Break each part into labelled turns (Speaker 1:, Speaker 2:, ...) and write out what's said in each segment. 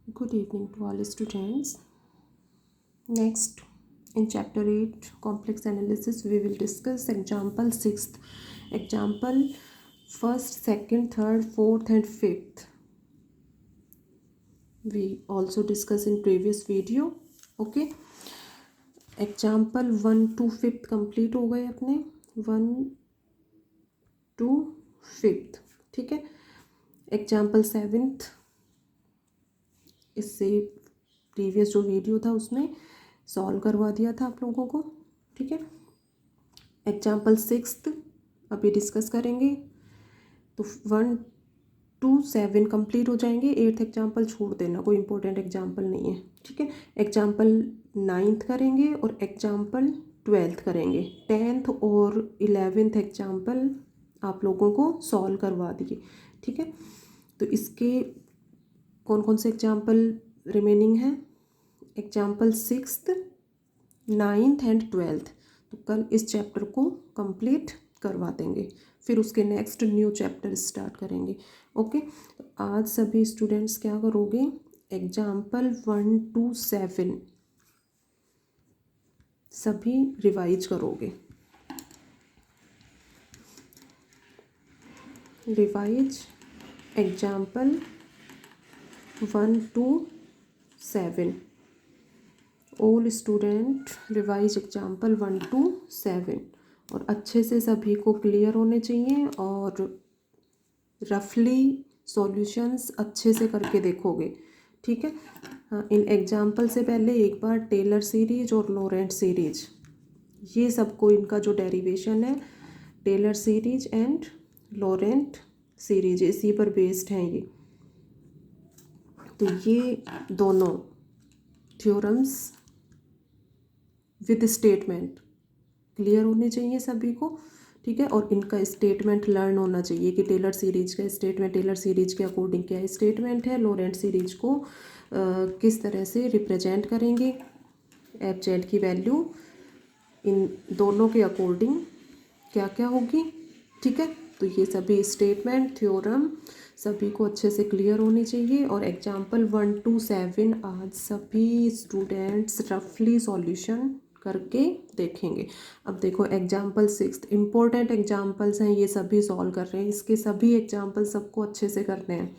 Speaker 1: Good evening to all students. Next, in chapter 8, complex analysis, we will discuss example 6th. Example 1st, 2nd, 3rd, 4th and 5th. We also discussed in previous video. Okay. Example 1 to 5th complete हो गए अपने 1 to 5th. ठीक है. Example 7th, इससे previous जो video था उसमें solve करवा दिया था आप लोगों को. ठीक है. एग्जाम्पल 6th अभी डिस्कस करेंगे. तो 1 to 7 कंप्लीट हो जाएंगे. 8th एग्जाम्पल छोड़ देना, कोई इंपॉर्टेंट एग्जाम्पल नहीं है. ठीक है. एग्जाम्पल 9th करेंगे और एग्जाम्पल 12th करेंगे. 10th और 11th एग्जाम्पल आप लोगों को सॉल्व करवा दिए. ठीक है. तो इसके कौन कौन से एग्जाम्पल रिमेनिंग है? Example 6th, 9th and 12th. तो कल इस चैप्टर को कंप्लीट करवा देंगे, फिर उसके नेक्स्ट न्यू चैप्टर स्टार्ट करेंगे. ओके. तो आज सभी स्टूडेंट्स क्या करोगे? एग्जाम्पल 1 to 7 सभी रिवाइज करोगे. Revise example 1 to 7. All student revise example 1 to 7 और अच्छे से सभी को क्लियर होने चाहिए और रफली सॉल्यूशंस अच्छे से करके देखोगे. ठीक है. हाँ, इन एग्जाम्पल से पहले एक बार टेलर सीरीज और लॉरेंट सीरीज, ये सबको इनका जो डेरिवेशन है Taylor series and Laurent series, इसी पर बेस्ड हैं ये. तो ये दोनों थ्योरम्स विद स्टेटमेंट क्लियर होने चाहिए सभी को. ठीक है. और इनका स्टेटमेंट लर्न होना चाहिए कि टेलर सीरीज का स्टेटमेंट टेलर सीरीज के अकॉर्डिंग क्या स्टेटमेंट है, लॉरेंट सीरीज को किस तरह से रिप्रेजेंट करेंगे, एफ जेड की वैल्यू इन दोनों के अकॉर्डिंग क्या क्या होगी. ठीक है. तो ये सभी स्टेटमेंट थ्योरम सभी को अच्छे से क्लियर होनी चाहिए. और एग्जाम्पल 1 to 7 आज सभी स्टूडेंट्स रफली सॉल्यूशन करके देखेंगे. अब देखो एग्जाम्पल 6 इम्पोर्टेंट एग्जाम्पल्स हैं, ये सभी सॉल्व कर रहे हैं. इसके सभी एग्जाम्पल सबको अच्छे से करने हैं.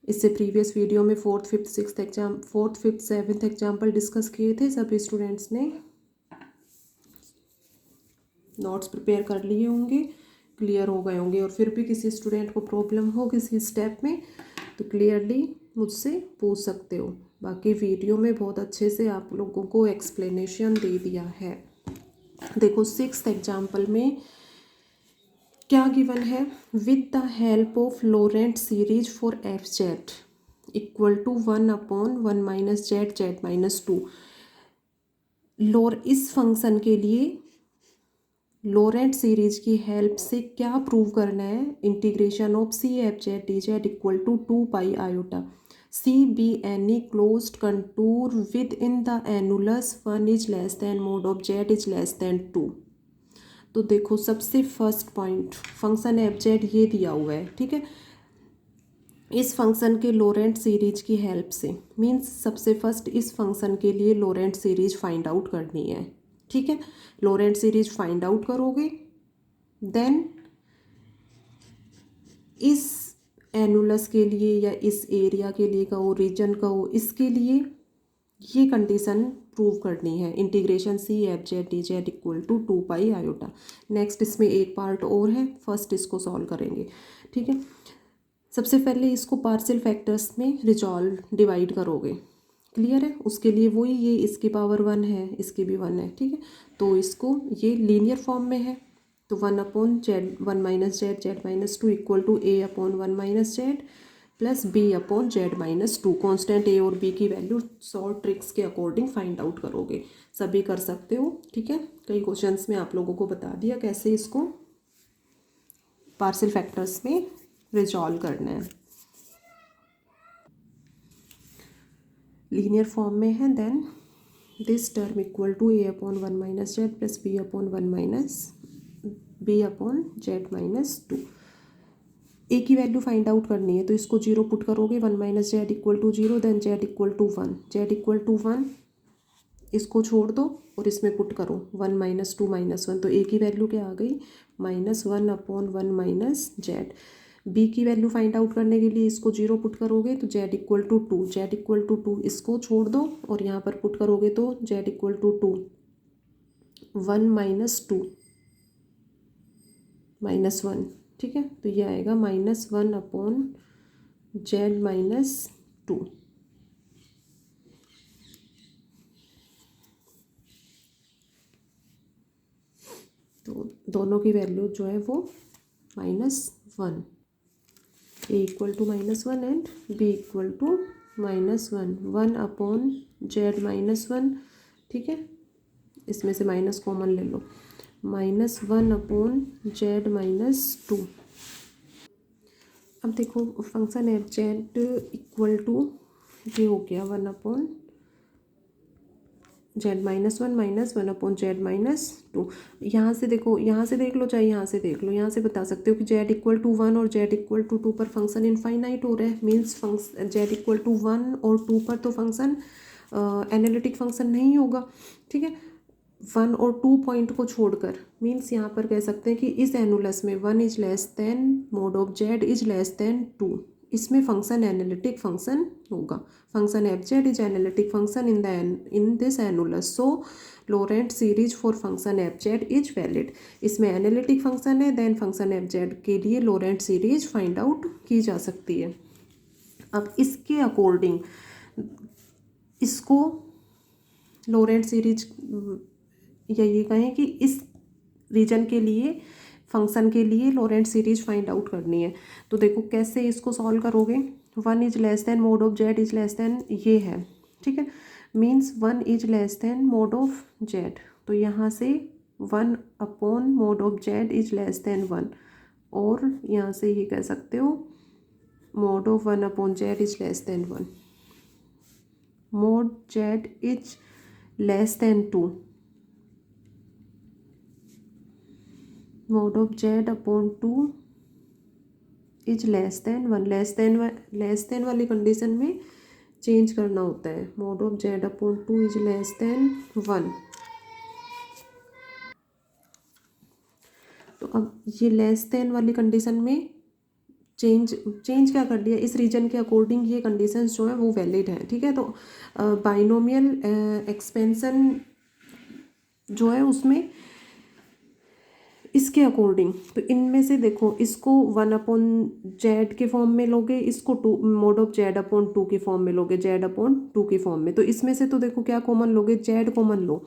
Speaker 1: इससे प्रीवियस वीडियो में 4th 5th 6th exam 4th 5th 7th example discuss किए थे. सभी स्टूडेंट्स ने नोट्स प्रिपेयर कर लिए होंगे, क्लियर हो गए होंगे. और फिर भी किसी स्टूडेंट को प्रॉब्लम हो किसी स्टेप में तो क्लियरली मुझसे पूछ सकते हो. बाकी वीडियो में बहुत अच्छे से आप लोगों को एक्सप्लेनेशन दे दिया है. देखो 6th एग्जाम्पल में क्या गिवन है? With the help of Laurent series for f z equal to 1/1 minus z z minus 2. इस फंक्शन के लिए लॉरेंट सीरीज की हेल्प से क्या प्रूव करना है? Integration of c f z d z equal to 2 pi iota c be any closed contour within the annulus 1 is less than mod of Z is less than 2. तो देखो सबसे first point function F z ये दिया हुआ है. ठीक है. इस फंक्शन के लॉरेंट सीरीज की हेल्प से मीन्स सबसे फर्स्ट इस फंक्शन के लिए लॉरेंट सीरीज फाइंड आउट करनी है. ठीक है. लॉरेंट सीरीज फाइंड आउट करोगे, देन इस एनुलस के लिए या इस एरिया के लिए कहो, रीजन कहो, इसके लिए ये कंडीशन प्रूव करनी है. Integration c f z d z equal to 2 pi iota. Next इसमें एक पार्ट और है, फर्स्ट इसको सॉल्व करेंगे. ठीक है. सबसे पहले इसको पार्शियल फैक्टर्स में रिजॉल्व डिवाइड करोगे. क्लियर है. उसके लिए वही ये इसकी पावर 1 है, इसकी भी 1 है. ठीक है. तो इसको ये लीनियर फॉर्म में है तो 1/z 1 minus z z minus 2 equal to a/1 minus z plus b/z minus 2. Constant a और b की वैल्यू शॉर्ट ट्रिक्स के अकॉर्डिंग फाइंड आउट करोगे. सभी कर सकते हो. ठीक है. कई क्वेश्चंस में आप लोगों को बता दिया कैसे इसको पार्शियल फैक्टर्स में रिजॉल्व करना है. लीनियर फॉर्म में है. Then this term equal to a/1 minus z plus b/1 minus b/z minus 2. A की वैल्यू फाइंड आउट करनी है, तो इसको जीरो पुट करोगे, 1 minus z equal to zero, then z equal to 1, z equal to 1, इसको छोड़ दो और इसमें पुट करो 1 माइनस 2 माइनस 1, तो ए की वैल्यू क्या आ गई, -1 अपॉन 1 माइनस जेड। बी की वैल्यू फाइंड आउट करने के लिए इसको जीरो पुट करोगे तो z equal to 2, z equal to 2, इसको छोड़ दो और यहाँ पर पुट करोगे तो z equal to 2, 1 minus 2 minus 1, ठीक है। तो ये आएगा -1 अपॉन जेड माइनस 2। तो दोनों की वैल्यू जो है वो -1, A equal to -1 and B equal to -1, 1 upon Z -1, ठीक है। इसमें से माइनस कॉमन ले लो, -1 अपॉन जेड -2। अब देखो function F z equal to ये हो गया 1 अपॉन जेड -1 अपॉन जेड -2। यहाँ से देखो, यहाँ से देख लो चाहे यहाँ से देख लो, यहाँ से बता सकते हो कि जेड इक्वल टू 1 और जेड इक्वल टू 2 पर फंक्शन इनफाइनाइट हो रहा है, means function z equal to 1 और 2 पर तो फंक्शन एनालिटिक फंक्शन नहीं होगा, ठीक है। 1 और 2 पॉइंट को छोड़कर, मीन्स यहाँ पर कह सकते हैं कि इस एनुलस में 1 is less than mod of Z is less than 2, इसमें फंक्शन एनालिटिक फंक्शन होगा। Function F Z is analytic function in this annulus, so Laurent series for function F Z is valid. इसमें analytic function है, then function F Z के लिए लोरेंट series find out की जा सकती है। अब इसके अकॉर्डिंग इसको लोरेंट सीरीज, या ये कहें कि इस रीजन के लिए फंक्शन के लिए लोरेंट सीरीज फाइंड आउट करनी है। तो देखो कैसे इसको सॉल्व करोगे, 1 is less than mod of Z is less then ये है, ठीक है, means 1 is less than mod of Z, तो यहाँ से 1 upon mode of Z is less then 1, और यहाँ से ये कह सकते हो mode of 1 upon Z is less then 1, mode Z is less than 2, mode of Z upon 2 is less then 1, less than वाली कंडीशन में चेंज करना होता है, mode of Z upon 2 is less then 1। तो अब ये लेस देन वाली condition में चेंज क्या कर दिया, इस रीजन के अकॉर्डिंग ये कंडीशंस जो है वो वैलिड है, ठीक है। तो बाइनोमियल एक्सपेंशन जो है उसमें इसके अकॉर्डिंग, तो इनमें से देखो इसको 1 अपॉन जेड के फॉर्म में लोगे, इसको 2 मोड ऑफ जेड अपॉन 2 के फॉर्म में लोगे, जेड अपॉन 2 के फॉर्म में, तो इसमें से तो देखो क्या कॉमन लोगे, जेड कॉमन लो,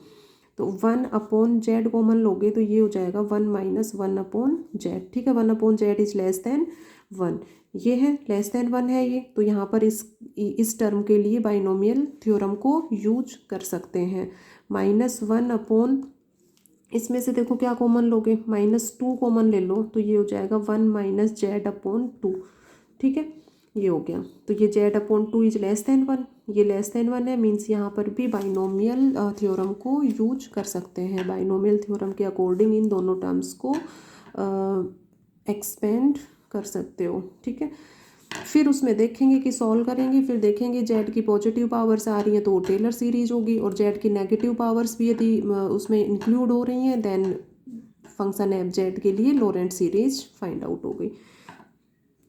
Speaker 1: तो 1 अपॉन जेड कॉमन लोगे तो ये हो जाएगा 1 माइनस 1 अपॉन जेड, ठीक है। 1 upon Z is less then 1, ये है लेस देन 1 है ये, तो यहाँ पर इस टर्म के लिए बाइनोमियल थ्योरम को यूज कर सकते हैं। -1 अपॉन, इसमें से देखो क्या कॉमन लोगे, -2 कॉमन ले लो, तो ये हो जाएगा 1 माइनस जेड अपॉन 2, ठीक है, ये हो गया। तो ये Z upon 2 is less then 1, ये लेस देन 1 है, मीन्स यहाँ पर भी बाइनोमियल थ्योरम को यूज कर सकते हैं। बाइनोमियल थ्योरम के अकॉर्डिंग इन दोनों टर्म्स को एक्सपेंड कर सकते हो, ठीक है। फिर उसमें देखेंगे कि सॉल्व करेंगे, फिर देखेंगे जेड की पॉजिटिव पावर्स आ रही हैं तो वो टेलर सीरीज होगी, और जेड की नेगेटिव पावर्स भी यदि उसमें इंक्लूड हो रही हैं देन फंक्शन एफ जेड के लिए लोरेंट सीरीज फाइंड आउट हो गई।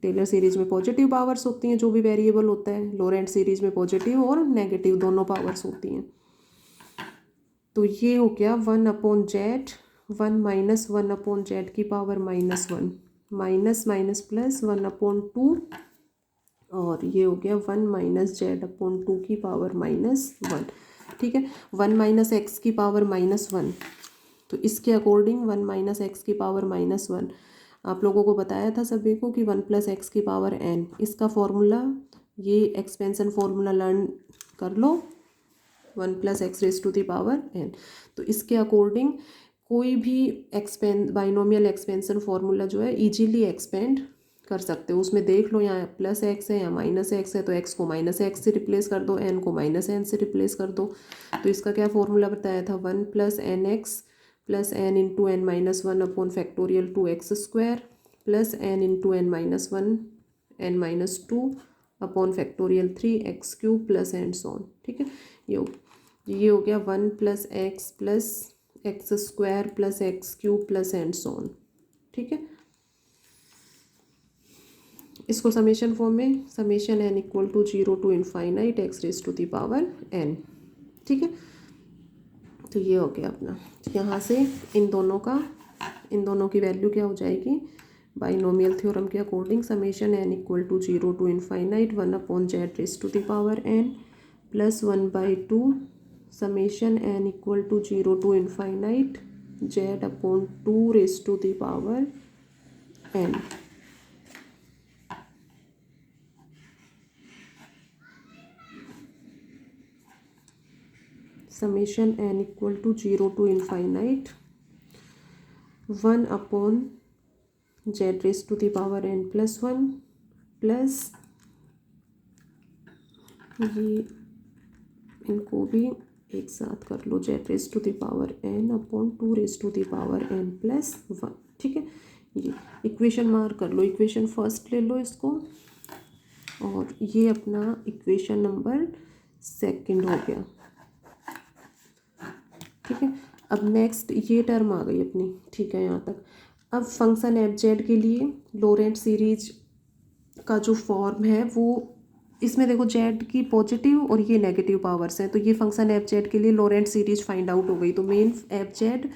Speaker 1: टेलर सीरीज में पॉजिटिव पावर्स होती हैं जो भी वेरिएबल होता है, लोरेंट सीरीज में पॉजिटिव और नेगेटिव दोनों पावर्स होती हैं। तो ये हो गया 1 upon Z, 1 minus 1 upon Z की power -1, minus minus plus 1 upon 2, और ये हो गया 1 माइनस जेड अपॉन 2 की पावर -1, ठीक है। 1 माइनस एक्स की पावर -1, तो इसके अकॉर्डिंग 1 माइनस एक्स की पावर -1, आप लोगों को बताया था सभी को कि 1 प्लस एक्स की पावर n, इसका फॉर्मूला, ये एक्सपेंशन फॉर्मूला लर्न कर लो, 1 plus x raise to the power n। तो इसके अकॉर्डिंग कोई भी बाइनोमियल एक्सपेंशन फॉर्मूला जो है इजीली एक्सपेंड कर सकते हो। उसमें देख लो यहाँ प्लस एक्स है या माइनस एक्स है, तो एक्स को माइनस एक्स से रिप्लेस कर दो, एन को माइनस एन से रिप्लेस कर दो। तो इसका क्या फॉर्मूला बताया था, 1 plus n x plus n into n minus 1 upon factorial 2x² plus n into n-1 n-2 upon factorial 3x³ plus and so on. ठीक है, ये हो गया 1 plus x square plus x³ plus and so on. ठीक है, इसको summation form में summation n equal to 0 to infinite x⁻n। ठीक है, तो ये हो गया अपना। यहाँ से इन दोनों की वैल्यू क्या हो जाएगी, बाइनोमियल थ्योरम के according summation n equal to 0 to infinite 1/z⁻n plus 1/2 summation n equal to 0 to infinite z/2n। Summation n equal to 0 to infinite 1/z⁻n plus 1 plus ये इनको भी एक साथ कर लो z⁻n/2n प्लस 1। ठीक है, ये इक्वेशन मार्क कर लो, इक्वेशन फर्स्ट ले लो इसको, और ये अपना इक्वेशन नंबर सेकंड हो गया। ठीक है, अब नेक्स्ट ये टर्म आ गई अपनी। ठीक है, यहाँ तक। अब फंक्शन f(z) के लिए लोरेंट सीरीज का जो फॉर्म है वो इसमें देखो z की पॉजिटिव और ये नेगेटिव पावर्स हैं, तो ये फंक्शन f(z) के लिए लोरेंट सीरीज फाइंड आउट हो गई। तो मेन f(z)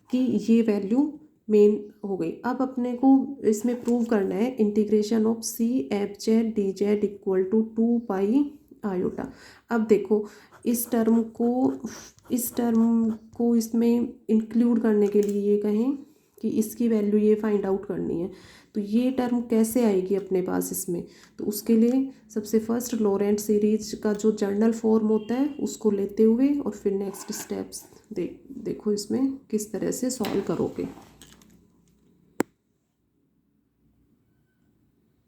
Speaker 1: की ये वैल्यू मेन हो गई। अब अपने को इसमें प्रूव करना है integration of c f(z) dz equal to 2π अब देखो इस टर्म को इसमें इंक्लूड करने के लिए ये कहें कि इसकी वैल्यू ये फाइंड आउट करनी है, तो ये टर्म कैसे आएगी अपने पास इसमें। तो उसके लिए सबसे फर्स्ट लोरेंट सीरीज का जो जनरल फॉर्म होता है उसको लेते हुए और फिर नेक्स्ट स्टेप्स देखो इसमें किस तरह से सॉल्व करोगे।